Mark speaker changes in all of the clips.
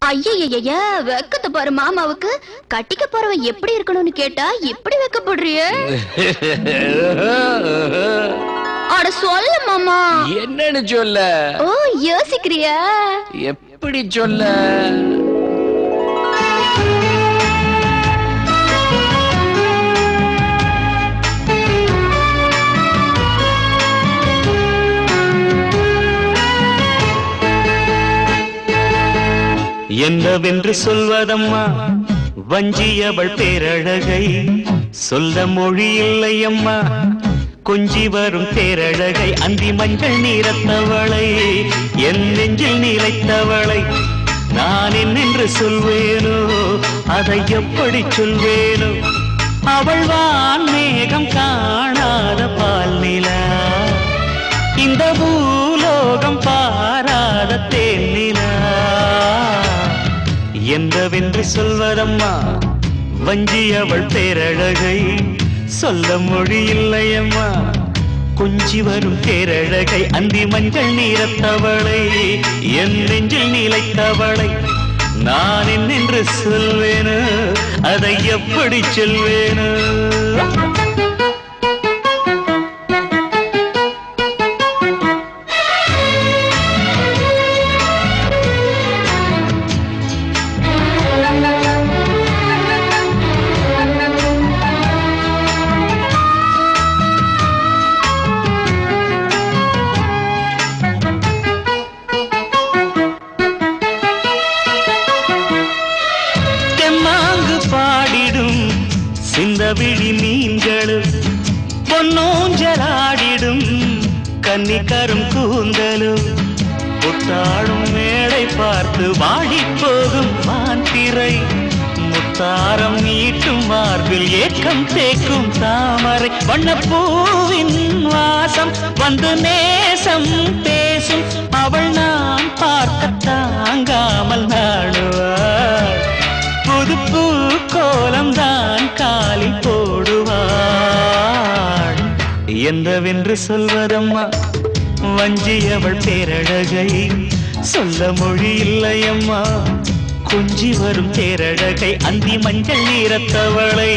Speaker 1: ஐயய்ய வெக்கத்தை பாரு மாமாவுக்கு. கட்டிக்க போறவன் எப்படி இருக்கணும்னு கேட்டா எப்படி வெக்கப்படுறிய? அட சொல்ல மாமா.
Speaker 2: என்னன்னு சொல்ல?
Speaker 1: ஓ யோசிக்கிறியா?
Speaker 2: எப்படி சொல்ல?
Speaker 3: என்னவென்று சொல்வதம்மா வஞ்சியவள் பேரழகை, சொல்ல மொழி இல்லையம்மா கொஞ்சி வரும் பேரழகை. அந்தி மஞ்சள் நீரத்தவளை, என் நெஞ்சில் நீலைத்தவளை நான் என்னென்று சொல்வேனோ, அதை எப்படி சொல்வேனோ? அவள் வான் மேகம் காணாத பால் நிலா, இந்த பூலோகம் பாராத தேனிலா. என்னவென்று சொல்வதம்மா வஞ்சியவள் பேரழகை, சொல்ல மொழி இல்லையம்மா கொஞ்சி வரும் பேரழகை. அந்தி மஞ்சள் நீரத்தவளை, என் நெஞ்சில் நீலைத்தவளை நான் என்னென்று சொல்வேனோ, அதை எப்படி சொல்வேனோ? சிந்தவிழி மீன்களும் பொன்னூஞ்சலாடிடும் கன்னிக்கரும் கூந்தலும், புத்தாடும் மேடை பார்த்து வாடி போகும் வான்திரை, முத்தாரம் நீட்டும் மார்பில் ஏக்கம் தேக்கும் தாமரை. வண்ணப்பூவின் வாசம் வந்து நேசம் பேசும், அவள் நான் பார்க்க தாங்காமல் நாடுவாள். புது பூ கோலம் தான் காலில் போடுவாள். என்னவென்று சொல்வதம்மா வஞ்சியவள் பேரழகை, சொல்ல மொழி இல்லையம்மா கொஞ்சி வரும் பேரழகை. அந்தி மஞ்சள் நீரத்தவளை,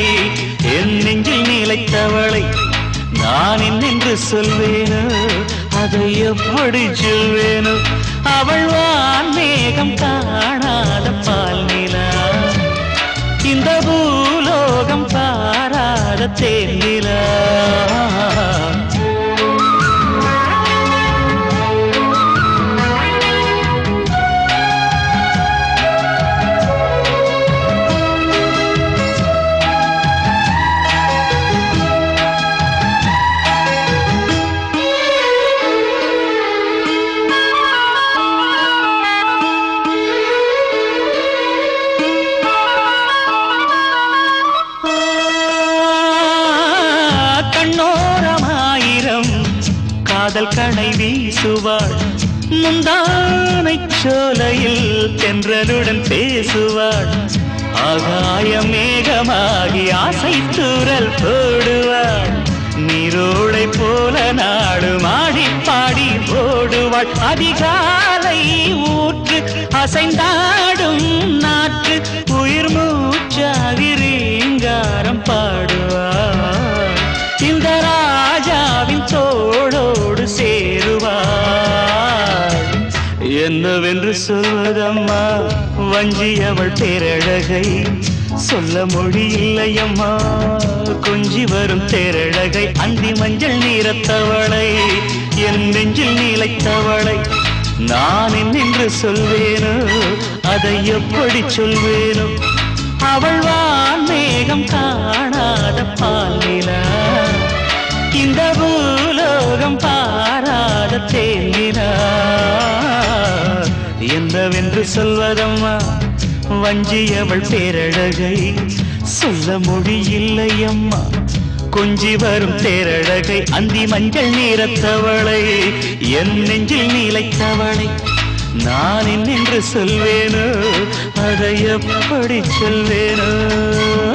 Speaker 3: என் நெஞ்சில் நீலைத்தவளை நான் என்னென்று சொல்வேனோ, அதை எப்படி சொல்வேனோ? அவள் வான் மேகம் காணாத பால் நிலா, இந்த பூலோகம் பாராத தேனிலா. காதல் கணை வீசுவாள், முந்தானை சோலையில் தென்றலுடன் பேசுவாள். ஆகாய மேகமாகி ஆசை தூரல் போடுவாள், நீரோடை போல நாடு மாடி பாடி ஓடுவாள். அதிகாலை ஊற்று அசைந்தாடும் நாற்று, உயிர் மூச்சாகி ரீங்காரம் பாடுவாள். இந்த ராஜாவின் தோளோடு சேருவாள். என்னவென்று சொல்வதம்மா வஞ்சியவள் பேரழகை, சொல்ல மொழி இல்லையம்மா கொஞ்சி வரும் தேரழகை. அந்தி மஞ்சள் நீரத்தவளை, என் நெஞ்சில் நீலைத்தவளை நான் என்னென்று சொல்வேனோ, அதை எப்படி சொல்வேனோ? அவள் வான் மேகம் காணாத பால் நிலா, இந்த பூலோகம் பாராத தேனிலா. என்னவென்று சொல்வதம்மா வஞ்சியவள் பேரழகை, சொல்ல மொழி இல்லையம்மா கொஞ்சி வரும் தேரழகை. அந்தி மஞ்சள் நீரத்தவளை, என் நெஞ்சில் நீலைத்தவளை நான் என்னென்று சொல்வேனோ, அதை எப்படி சொல்வேனோ?